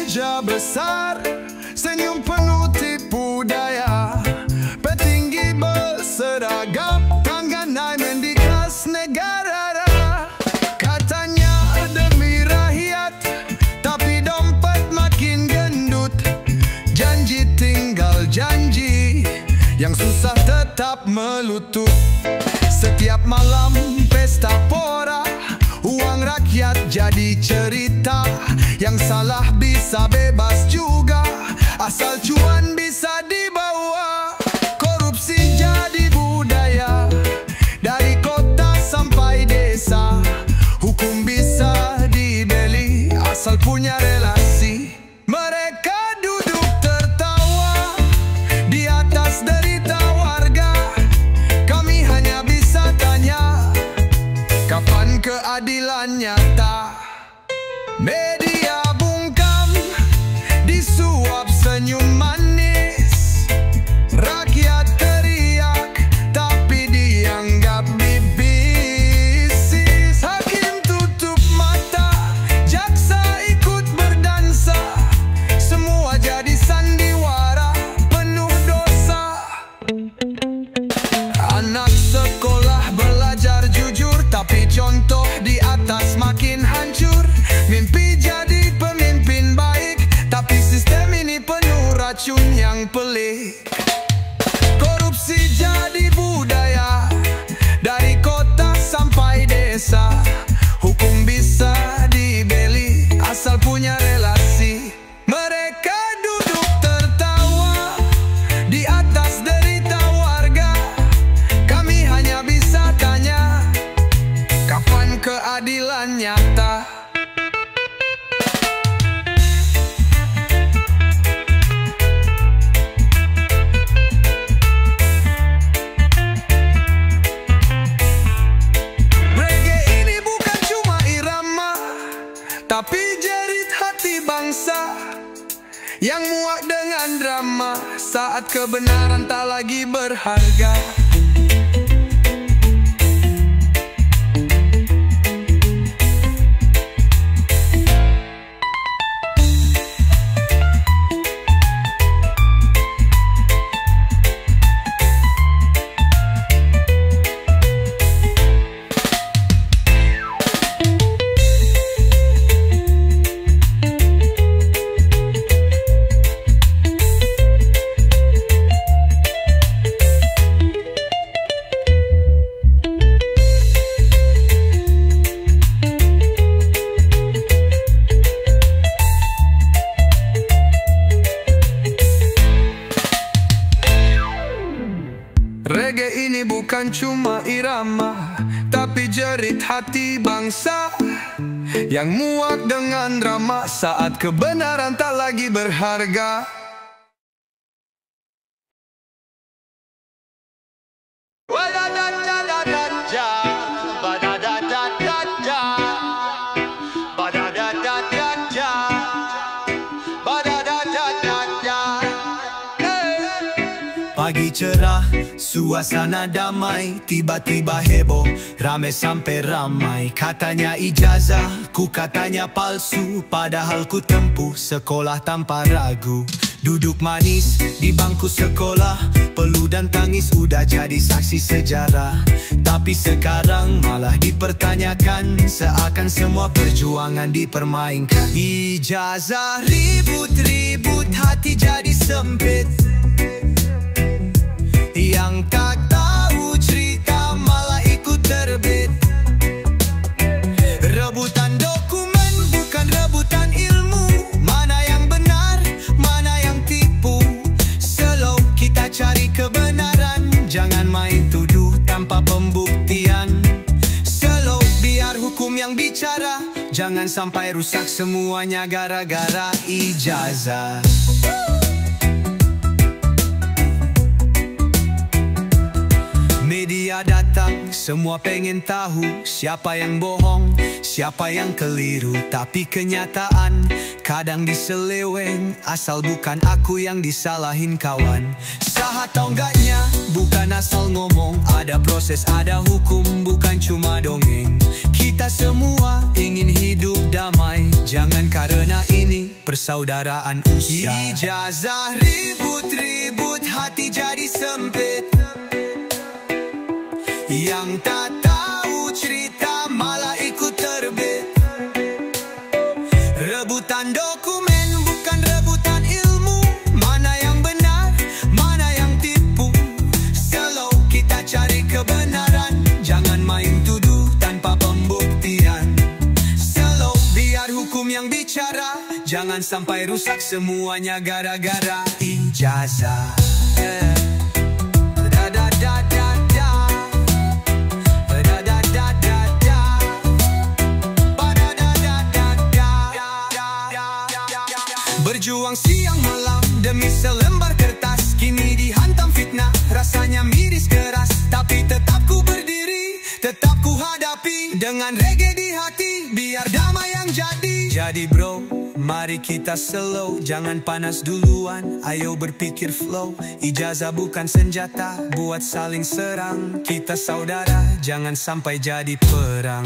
meja besar, senyum penuh tipu daya. Petinggi berseragam, tangan naik mendikas negara. Katanya demi rakyat, tapi dompet makin gendut. Janji tinggal janji, yang susah tetap melutut. Setiap malam pesta pora, uang rakyat jadi cerita. Yang salah bisa bebas juga, asal cuan bisa dibawa. Korupsi jadi budaya, dari kota sampai desa. Hukum bisa dibeli, asal punya relasi. Mereka duduk tertawa di atas derita warga. Kami hanya bisa tanya, kapan keadilan nyata? Media bungkam, disuap senyum manis. Rakyat teriak, tapi dianggap bibisis. Hakim tutup mata, jaksa ikut berdansa. Semua jadi sandiwara, penuh dosa. Anak sekolah belajar jujur, tapi contoh di atas makin hancur. Mimpi jadi pemimpin baik, tapi sistem ini penuh racun yang pelik. Korupsi jadi budaya, dari kota sampai desa. Hukum bisa dibeli, asal punya relasi. Mereka duduk tertawa di atas derita warga. Kami hanya bisa tanya, kapan keadilan nyata? Tapi jerit hati bangsa yang muak dengan drama saat kebenaran tak lagi berharga. Reggae ini bukan cuma irama, tapi jerit hati bangsa yang muak dengan drama saat kebenaran tak lagi berharga. Pagi cerah, suasana damai. Tiba-tiba heboh, rame sampai ramai. Katanya ijazah, ku katanya palsu. Padahal ku tempuh sekolah tanpa ragu. Duduk manis di bangku sekolah, peluh dan tangis udah jadi saksi sejarah. Tapi sekarang malah dipertanyakan, seakan semua perjuangan dipermainkan. Ijazah ribut-ribut, hati jadi sempit. Yang tak tahu cerita malah ikut terbit. Rebutan dokumen bukan rebutan ilmu. Mana yang benar, mana yang tipu. Slow kita cari kebenaran, jangan main tuduh tanpa pembuktian. Slow biar hukum yang bicara, jangan sampai rusak semuanya gara-gara ijazah. Media datang, semua pengen tahu siapa yang bohong, siapa yang keliru. Tapi kenyataan kadang diseleweng, asal bukan aku yang disalahin kawan. Sah atau enggaknya bukan asal ngomong, ada proses, ada hukum, bukan cuma dongeng. Kita semua ingin hidup damai, jangan karena ini persaudaraan usia. Ijazah ribut-ribut, hati jadi sempit. Yang tak tahu cerita malah ikut terbit. Rebutan dokumen bukan rebutan ilmu. Mana yang benar, mana yang tipu. Slow kita cari kebenaran, jangan main tuduh tanpa pembuktian. Slow biar hukum yang bicara, jangan sampai rusak semuanya gara-gara ijazah. Berjuang siang malam demi selembar kertas, kini dihantam fitnah, rasanya miris keras. Tapi tetap ku berdiri, tetap ku hadapi, dengan reggae di hati, biar damai yang jadi. Jadi bro, mari kita slow, jangan panas duluan, ayo berpikir flow. Ijazah bukan senjata buat saling serang, kita saudara, jangan sampai jadi perang.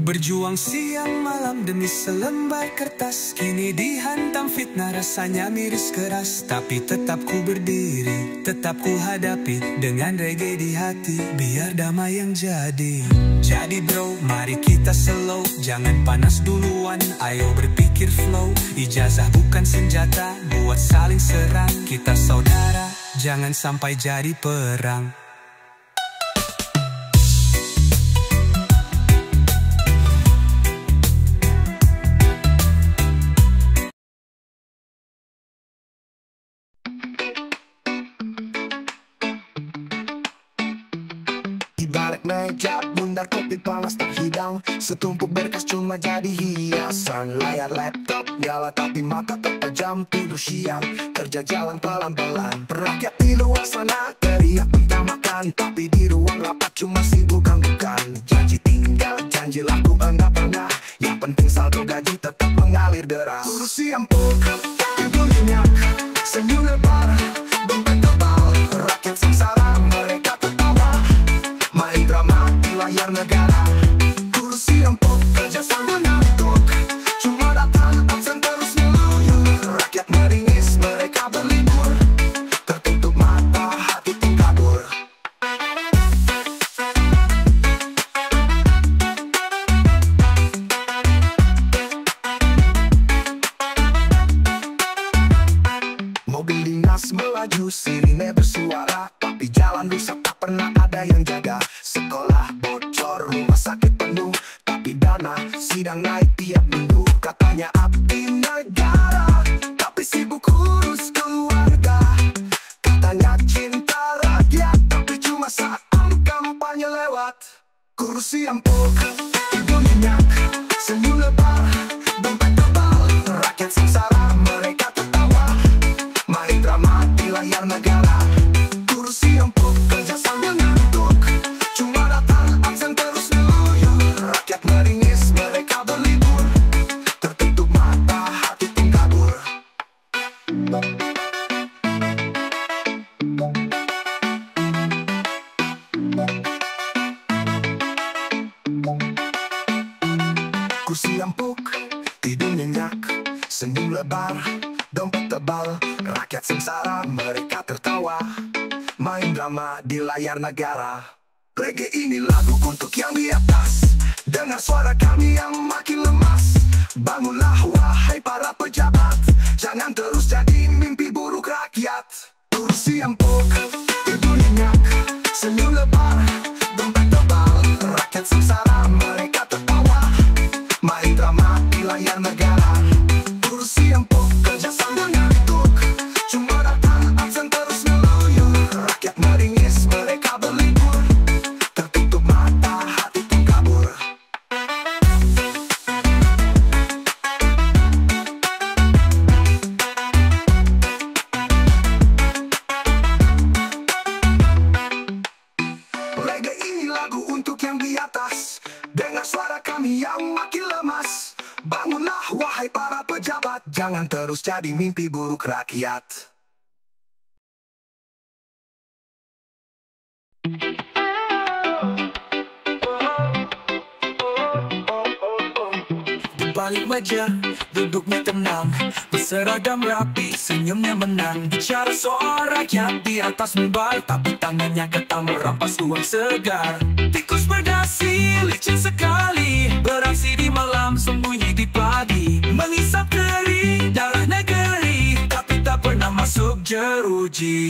Berjuang siang malam demi selembar kertas, kini dihantam fitnah, rasanya miris keras. Tapi tetap ku berdiri, tetap ku hadapi, dengan reggae di hati, biar damai yang jadi. Jadi bro, mari kita slow, jangan panas duluan, ayo berpikir flow. Ijazah bukan senjata buat saling serang, kita saudara, jangan sampai jadi perang. Balik meja, bundar kopi panas terhidang, setumpuk berkas cuma jadi hiasan. Layar laptop nyala tapi mata terpejam, tidur siang, kerja jalan pelan-pelan. Rakyat di luar sana teriak minta makan, tapi di ruang rapat cuma sibuk bukan. Janji tinggal, janji laku enggak pernah, yang penting saldo gaji tetap mengalir deras. Kursi empuk, tidur nyenyak, senyum lebar, dompet tebal. Rakyat sengsara, mereka tertawa, main drama di layar negara. Kursi empuk, kerja sambil ngantuk, cuma datang absen terus ngeluyur. Rakyat meringis, mereka berlibur, tertutup mata, hati pun kabur. Mobil dinas melaju, sirine bersuara, tapi jalan rusak tak pernah ada yang jaga. Sekolah bocor, rumah sakit penuh, tapi dana sidang naik tiap minggu. Katanya abdi negara, tapi sibuk urus keluarga. Katanya cinta rakyat, tapi cuma saat kampanye lewat. Kursi empuk, tidur nyenyak, senyum lebar, dompet tebal. Rakyat sengsara, mereka tertawa, main drama di layar negara. Kursi empuk, kerja sambil ngantuk, cuma datang absen terus ngeluyur. Rakyat meringis, mereka berlibur, tertutup mata, hati pun kabur. Kursi empuk, tidur nyenyak, senyum lebar, dompet tebal. Rakyat sengsara, mereka tertawa, main drama di layar negara. Reggae ini lagu untuk yang di atas, dengar suara kami yang makin lemas. Bangunlah wahai para pejabat, jangan terus jadi mimpi buruk rakyat. Kursi empuk, tidur nyenyak, senyum lebar, dompet tebal. Rakyat sengsara, mereka tertawa, main drama di layar negara. Kursi empuk, kerja sambil ngantuk, cuma datang absen terus ngeluyur. Rakyat meringis, mereka berlibur, tertutup Jangan terus jadi mimpi buruk rakyat. Di balik meja, duduknya tenang, berseragam rapi, senyumnya menang. Bicara soal rakyat di atas mimbar, tapi tangannya ketam merampas uang segar. Tikus berdasi, licin sekali, beraksi di malam, sembunyi di padi. Mengisap kering darah negeri, tapi tak pernah masuk jeruji.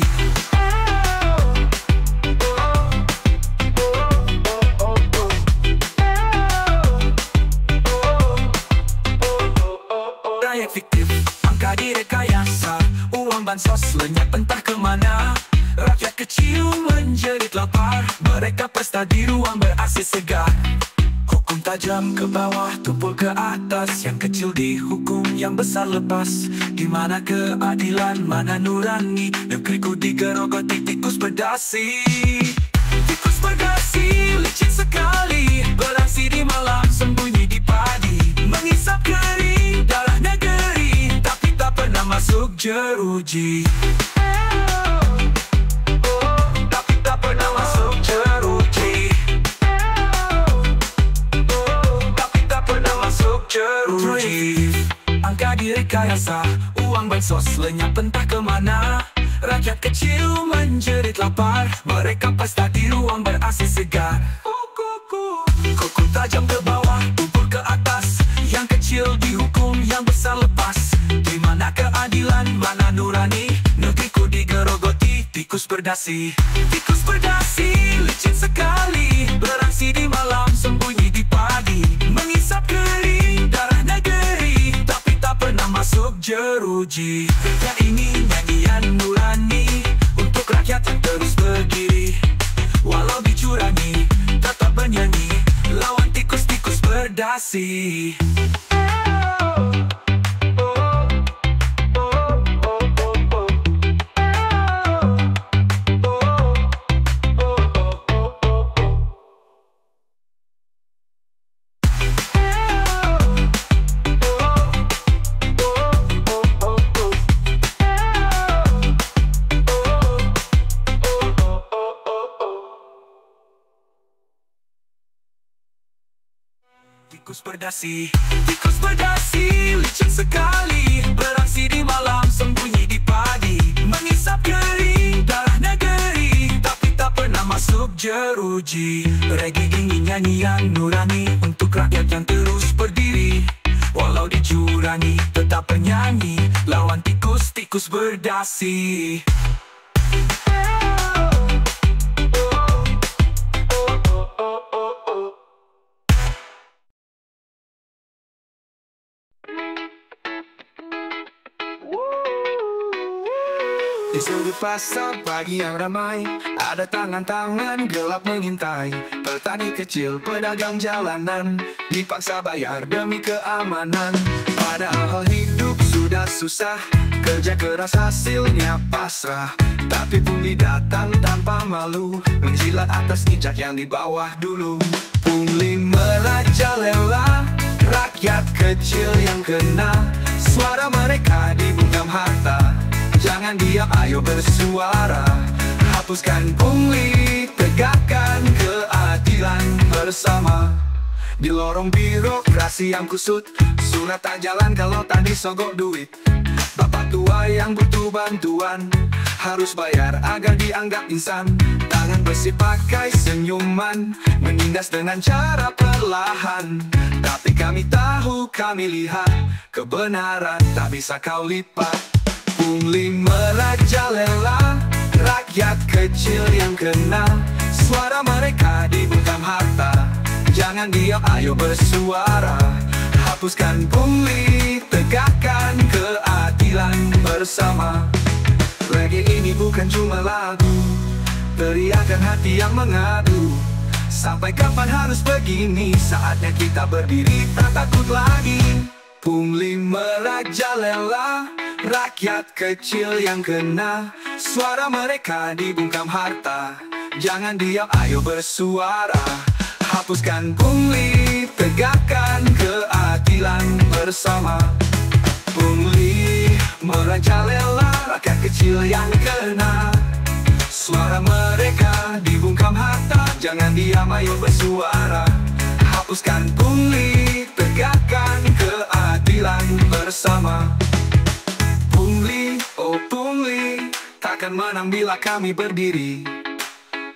Proyek fiktif, angka direkayasa, uang bansos lenyap entah kemana. Rakyat kecil menjerit lapar, mereka pesta di ruang ber-AC segar. Hukum tajam ke bawah, tumpul ke atas, yang kecil dihukum, yang besar lepas. Di mana keadilan, mana nurani, negeriku digerogoti tikus berdasi. Tikus berdasi, licin sekali, beraksi di malam, sembunyi di padi. Mengisap kering darah negeri, tapi tak pernah masuk jeruji. Tapi tak pernah masuk jeruji. Tapi tak pernah masuk jeruji. Angka direkayasa, uang bansos lenyap entah kemana. Rakyat kecil menjerit lapar, mereka pesta di ruang ber-AC segar. Hukum tajam ke bawah, tumpul ke atas, yang kecil dihukum, yang besar lepas. Di mana keadilan, mana nurani, negeriku digerogoti tikus berdasi. Tikus berdasi, licin sekali, beraksi di malam, sembunyi di padi. Mengisap kering darah negeri, tapi tak pernah masuk jeruji. Ya ini nyanyian nurani, untuk rakyat yang terus berdiri. Walau dicurangi, tetap bernyanyi, lawan tikus-tikus berdasi. Tikus berdasi, licin sekali, beraksi di malam, sembunyi di padi. Mengisap kering darah negeri, tapi tak pernah masuk jeruji. Reggae ini nyanyian nurani, untuk rakyat yang terus berdiri. Walau dicurangi, tetap bernyanyi, lawan tikus-tikus berdasi. Di sudut pasar pagi yang ramai, ada tangan-tangan gelap mengintai. Petani kecil, pedagang jalanan, dipaksa bayar demi keamanan. Padahal hidup sudah susah, kerja keras hasilnya pasrah. Tapi pungli datang tanpa malu, menjilat atas injak yang di bawah dulu. Pungli merajalela, rakyat kecil yang kena. Suara mereka dibungkam harta, jangan diam, ayo bersuara. Hapuskan pungli, tegakkan keadilan bersama. Di lorong birokrasi yang kusut, surat tak jalan kalau tak disogok duit. Bapak tua yang butuh bantuan, harus bayar agar dianggap insan. Tangan besi pakai senyuman, menindas dengan cara perlahan. Tapi kami tahu, kami lihat, kebenaran tak bisa kau lipat. Pungli merajalela, rakyat kecil yang kena. Suara mereka dibungkam harta, jangan diam, ayo bersuara. Hapuskan pungli, tegakkan keadilan bersama. Reggae ini bukan cuma lagu, teriakan hati yang mengadu. Sampai kapan harus begini, saatnya kita berdiri, tak takut lagi. Pungli merajalela, rakyat kecil yang kena. Suara mereka dibungkam harta, jangan diam, ayo bersuara. Hapuskan pungli, tegakkan keadilan bersama. Pungli merajalela, rakyat kecil yang kena. Suara mereka dibungkam harta, jangan diam, ayo bersuara. Hapuskan pungli, tegakkan keadilan bersama. Pungli, oh pungli, takkan menang bila kami berdiri.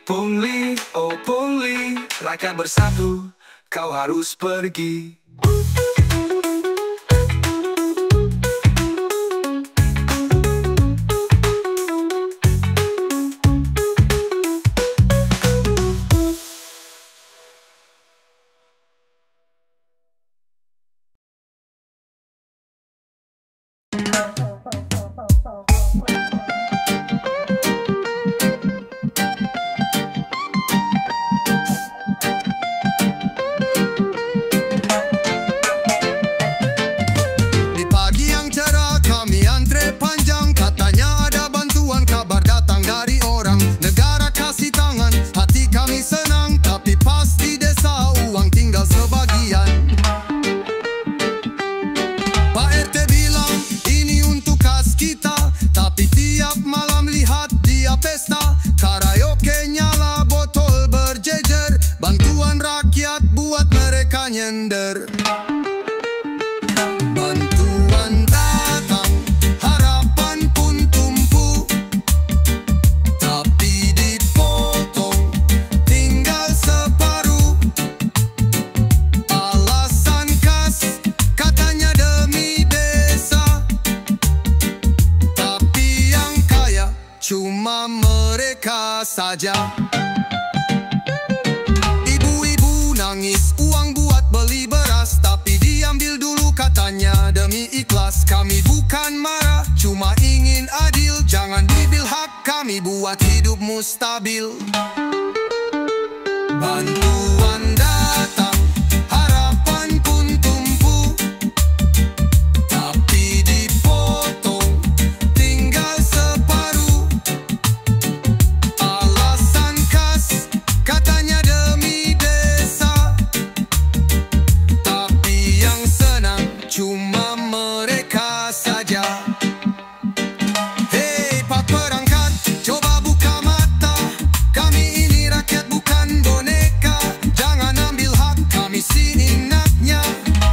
Pungli, oh pungli, rakyat bersatu, kau harus pergi. Nyender. Bantuan datang, harapan pun tumpu, tapi dipotong, tinggal separuh. Alasan khas, katanya demi desa, tapi yang kaya cuma mereka saja. Ibu-ibu nangis uang buat beli beras, tapi diambil dulu katanya demi ikhlas. Kami bukan marah, cuma ingin adil. Jangan diambil hak kami buat hidupmu stabil. Bantuan datang, harapan pun tumpu, tapi dipotong, tinggal separuh. Alasan khas, katanya demi desa, tapi yang senang cuma mereka saja. Hei Pak Perangkat, coba buka mata. Kami ini rakyat bukan boneka. Jangan ambil hak kami seenaknya.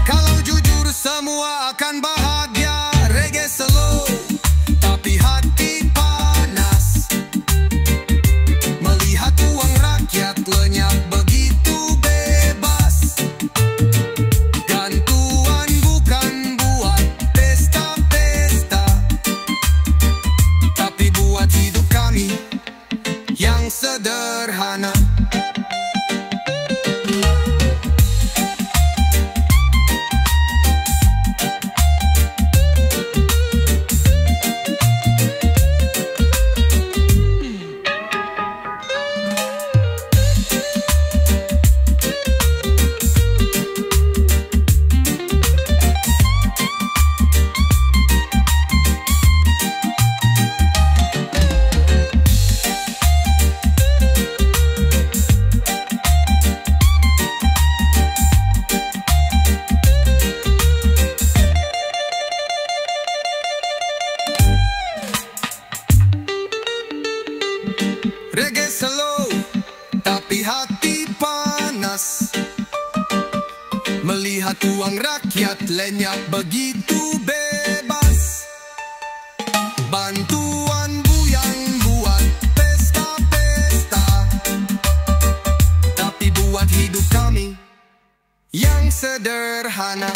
Kalau jujur semua akan bahagia. Reggae slow, tapi hati panas. Melihat uang rakyat lenyap begitu bebas. Gantuan bukan buat pesta-pesta, tapi buat hidup kami yang sederhana. Reggae slow, tapi hati panas. Melihat uang rakyat lenyap begitu bebas. Bantuan buyang buat pesta-pesta, tapi buat hidup kami yang sederhana.